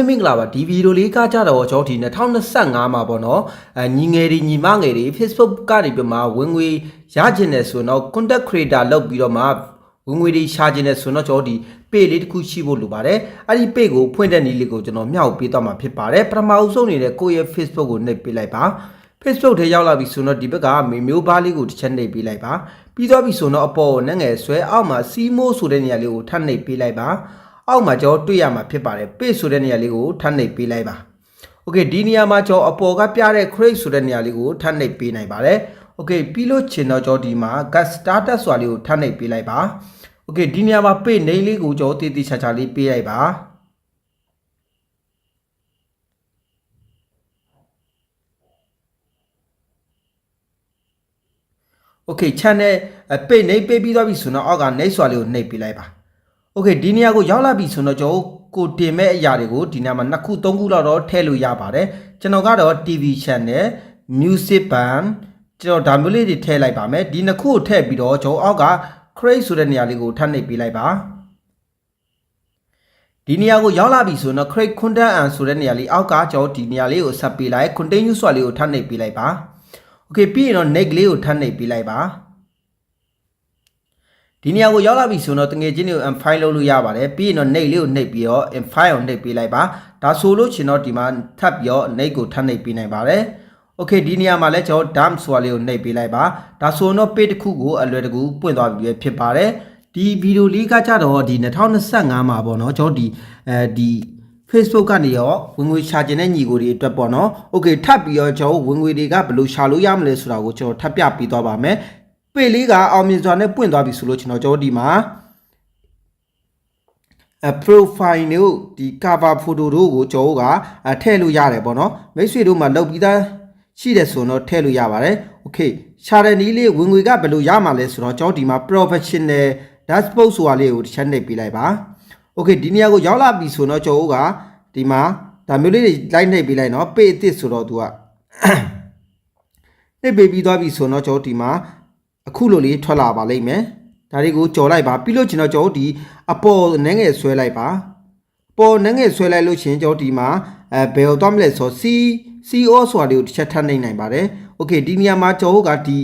မင်္ဂလာပါဒီဗီဒီယိုလေးကကြတော့ကျွန်တော်ဒီ2025မှာပေါ့နော်ညီငယ်တွေညီမငယ်တွေ Facebook ကနေပြမှာဝင်ငွေရကျင်တယ်ဆိုတော့ content creator လုပ်ပြီးတော့မှဝင်ငွေတွေရှာကျင်တယ်ဆိုတော့ကျွန်တော်ဒီ page လေးတစ်ခုရှိဖို့လိုပါတယ်အဲ့ဒီ page ကိုဖွင့်တဲ့နည်းလေးကိုကျွန်တော်မျှဝေပေးသွားမှာဖြစ်ပါတယ်ပထမအဆုံးနေတဲ့ကိုယ့်ရဲ့ Facebook ကိုနှိပ်ပေးလိုက်ပါ Facebook ထဲရောက်လာပြီဆိုတော့ဒီဘက်ကမေမျိုးဘားလေးကိုတစ်ချက်နှိပ်ပေးလိုက်ပါပြီးတော့ပြီဆိုတော့အပေါ်ကိုငယ်ဆွဲအောက်မှာစီမိုးဆိုတဲ့နေရာလေးကိုထပ်နှိပ်ပေးလိုက်ပါအောက်မှာကျွန်တော်တွေ့ရမှာဖြစ်ပါတယ် page ဆိုတဲ့နေရာလေးကိုထပ်နှိပ်ပေးလိုက်ပါ Okay ဒီနေရာမှာကျွန်တော်အပေါ်ကပြတဲ့ create ဆိုတဲ့နေရာလေးကိုထပ်နှိပ်ပေးနိုင်ပါတယ် Okay ပြီးလို့ချင်တော့ကျွန်တော်ဒီမှာ get started ဆိုတာလေးကိုထပ်နှိပ်ပေးလိုက်ပါ Okay ဒီနေရာမှာ page name လေးကိုကျွန်တော်တည်တည်ချာချာလေးပေးလိုက်ပါ Okay channel page name ပေးပြီးသွားပြီဆိုတော့အောက်က next ဆိုတာလေးကိုနှိပ်ပေးလိုက်ပါ Okay ဒီနေရာကိုရောက်လာပြီဆိုတော့ကျွန်တော်ကိုတင်မဲ့အရာတွေကိုဒီနေရာမှာ2ခု3ခုလောက်တော့ထည့်လို့ရပါတယ်ကျွန်တော်ကတော့ TV channel music band ကျွန်တော်ဒါမျိုးလေးတွေထည့်လိုက်ပါမယ်ဒီ2ခုကိုထည့်ပြီးတော့ကျွန်တော်အောက်က create ဆိုတဲ့နေရာလေးကိုထပ်နှိပ်ပေးလိုက်ပါဒီနေရာကိုရောက်လာပြီဆိုတော့ create content and ဆိုတဲ့နေရာလေးအောက်ကကျွန်တော်ဒီနေရာလေးကိုဆက်ပေးလိုက် continue ဆိုတာလေးကိုထပ်နှိပ်ပေးလိုက်ပါ Okay ပြီးရင်တော့ next လေးကိုထပ်နှိပ်ပေးလိုက်ပါဒီနေရာကိုရောက်လာပြီဆိုတော့တငယ်ချင်းတွေကို file လုပ်လို့ရပါတယ်ပြီးရင်တော့ next လေးကိုနှိပ်ပြီးတော့ file ကိုနှိပ်ပေးလိုက်ပါဒါဆိုလို့ရှင်တော့ဒီမှာထပ်ပြီးတော့ next ကိုထပ်နှိပ်ပေးနိုင်ပါတယ် Okay ဒီနေရာမှာလည်းကျွန်တော် dump ဆိုတာလေးကိုနှိပ်ပေးလိုက်ပါဒါဆိုတော့ page တစ်ခုကိုအလွယ်တကူပွင့်သွားပြီဖြစ်ပါတယ်ဒီဗီဒီယိုလေးကကြတော့ဒီ2025မှာပေါ့နော်ကျွန်တော်ဒီ Facebook ကနေရောဝင်ငွေရှာကျင်တဲ့ညီကိုတွေအတွက်ပေါ့နော် Okay ထပ်ပြီးတော့ကျွန်တော်ဝင်ငွေတွေကဘယ်လိုရှာလို့ရမလဲဆိုတာကိုကျွန်တော်ထပ်ပြပေးသွားပါမယ်ပေလေးကအောင်မြင်စွာနဲ့ပွင့်သွားပြီဆိုလို့ကျွန်တော်တို့ဒီမှာ profile တို့ဒီ cover photo တို့ကိုကျွန်တော်ကထည့်လို့ရတယ်ပေါ့နော်မိတ်ဆွေတို့မှာလုပ်ပြီးသားရှိတယ်ဆိုတော့ထည့်လို့ရပါတယ် Okay ရှာတဲ့နည်းလေးဝင်ငွေကဘယ်လိုရမှာလဲဆိုတော့ကျွန်တော်ဒီမှာ professional dashboard ဆိုတာလေးကိုတစ်ချက်နှိပ်ပေးလိုက်ပါ Okay ဒီနေရာကိုရောက်လာပြီဆိုတော့ကျွန်တော်ကဒီမှာဒါမျိုးလေးတွေလိုက်နှိပ်ပေးလိုက်နော် page အသစ်ဆိုတော့သူကနှိပ်ပေးပြီးသွားပြီဆိုတော့ကျွန်တော်ဒီမှာအခုလိုလေးထွက်လာပါလိမ့်မယ်ဒါတွေကိုကြော်လိုက်ပါပြီးလို့ကျွန်တော်တို့ဒီအပေါ်နှငယ်ဆွဲလိုက်ပါပေါ်နှငယ်ဆွဲလိုက်လို့ရှင်ကျွန်တော်ဒီမှာဘယ်တော့မှမလဲဆို CO ဆိုတာတွေကိုတစ်ချက်ထပ်နှိပ်နိုင်ပါတယ် Okay ဒီနေရာမှာကျွန်တော်ကဒီ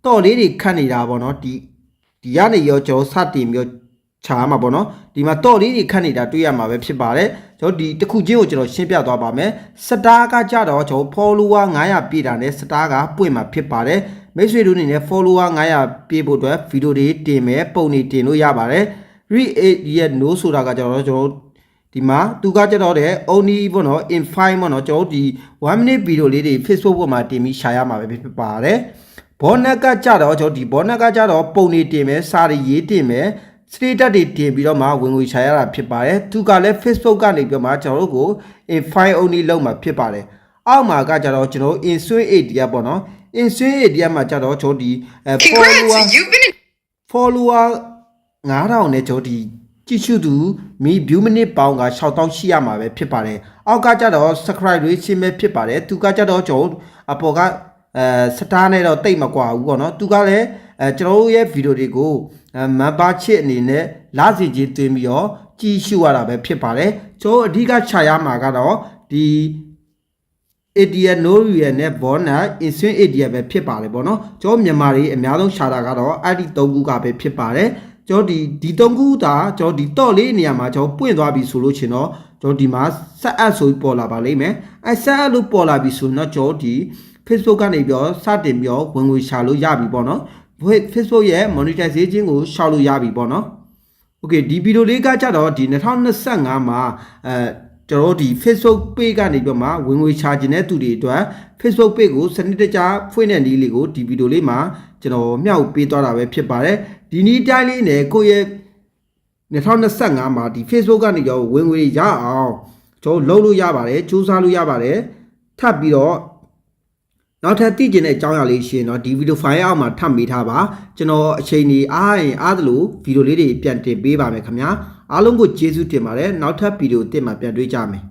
တော့လေးတွေခတ်နေတာပေါ့နော်ဒီကနေရောကျွန်တော်စတင်ပြီးချားမှာပေါ့နော်ဒီမှာတော့လေးတွေခတ်နေတာတွေ့ရမှာပဲဖြစ်ပါတယ်ကျွန်တော်ဒီတစ်ခုချင်းကိုကျွန်တော်ရှင်းပြသွားပါမယ်စတားကကြတော့ကျွန်တော် follower 900ပြည့်တာနဲ့စတားကပွင့်မှာဖြစ်ပါတယ်မိတ်ဆွေတို့အနေနဲ့ follower 900ပြည့်ဖို့အတွက်ဗီဒီယိုတွေတင်မယ်ပုံတွေတင်လို့ရပါတယ် read ရဲ့ no ဆိုတာကကျွန်တော်ဒီမှာသူကကြတော့တဲ့ only ပေါ့နော် in file ပေါ့နော်ကျွန်တော်ဒီ1 minute ဗီဒီယိုလေးတွေ Facebook ပေါ်မှာတင်ပြီးရှာရမှာပဲဖြစ်ပါတယ်ဘောနက်ကကြတော့ကျွန်တော်ဒီဘောနက်ကကြတော့ပုံတွေတင်မယ်စာတွေရေးတင်မယ် status တွေတင်ပြီးတော့မှဝင်ငွေရှာရတာဖြစ်ပါတယ်သူကလည်း Facebook ကနေပြီးမှကျွန်တော်တို့ကို in file only လောက်မှာဖြစ်ပါတယ်အောက်မှာကကြတော့ကျွန်တော် insert area ပေါ့နော် insert area မှာကြတော့ကျွန်တော်ဒီ follower 9000နဲ့ကျွန်တော်ဒီကြည့်ရှုသူမိ view minute ပေါင်းက6000ရှိရမှာပဲဖြစ်ပါတယ်အောက်ကကြတော့ subscribe တွေရှင်းမဲ့ဖြစ်ပါတယ်သူကကြတော့ကျွန်တော်အပေါ်ကစတားနဲ့တော့တိတ်မကွာဘူးပေါ့နော်သူကလည်းကျွန်တော်တို့ရဲ့ဗီဒီယိုတွေကို member ချစ်အနေနဲ့လာစီချင်းတွင်းပြီးတော့ကြည့်ရှုရတာပဲဖြစ်ပါတယ်ကျွန်တော်အဓိကခြာရမှာကတော့ဒီ ADN no ရဲ့နဲ့ bonus instant ADN ပဲဖြစ်ပါတယ်ပေါ့နော်ကျွန်တော်မြန်မာတွေအများဆုံးရှာတာကတော့အဲ့ဒီ3ခုကပဲဖြစ်ပါတယ်ကျွန်တော်ဒီ3ခုတာကျွန်တော်ဒီတော့လေးနေရာမှာကျွန်တော်ပွင့်သွားပြီဆိုလို့ရှင်တော့ကျွန်တော်ဒီမှာဆက်အပ်ဆိုပြီးပေါ်လာပါလိမ့်မယ်အဲဆက်အပ်လို့ပေါ်လာပြီဆိုတော့ကျွန်တော်ဒီ Facebook ကနေပြီးတော့စတင်ပြီးတော့ဝင်ငွေရှာလို့ရပြီပေါ့နော် Facebook ရဲ့ monetization ကိုရှောက်လို့ရပြီပေါ့နော် Okay ဒီဗီဒီယိုလေးကကြတော့ဒီ2025မှာကျွန်တော်ဒီ Facebook page ကနေပြီးမှဝင်ငွေရှာခြင်းတဲ့သူတွေအတွက် Facebook page ကိုစနစ်တကျဖွင့်တဲ့နည်းလေးကိုဒီဗီဒီယိုလေးမှာကျွန်တော်မျှဝေပေးသွားတာပဲဖြစ်ပါတယ်ဒီနည်းတိုင်းလေးနဲ့ကိုယ့်ရဲ့2025မှာဒီ Facebook ကနေရောဝင်ငွေရအောင်ကျွန်တော်လုပ်လို့ရပါတယ်စူးစမ်းလို့ရပါတယ်ထပ်ပြီးတော့နောက်ထပ်သိကျင်တဲ့အကြောင်းအရာလေးရှိရင်တော့ဒီဗီဒီယိုဖိုင်အောက်မှာထပ်မိထားပါကျွန်တော်အချိန်ကြီးအားရင်အားသလိုဗီဒီယိုလေးတွေပြန်တင်ပေးပါမယ်ခင်ဗျာအားလုံးကိုကျေးဇူးတင်ပါတယ်နောက်ထပ်ဗီဒီယိုတင်မှာပြန်တွေ့ကြမယ်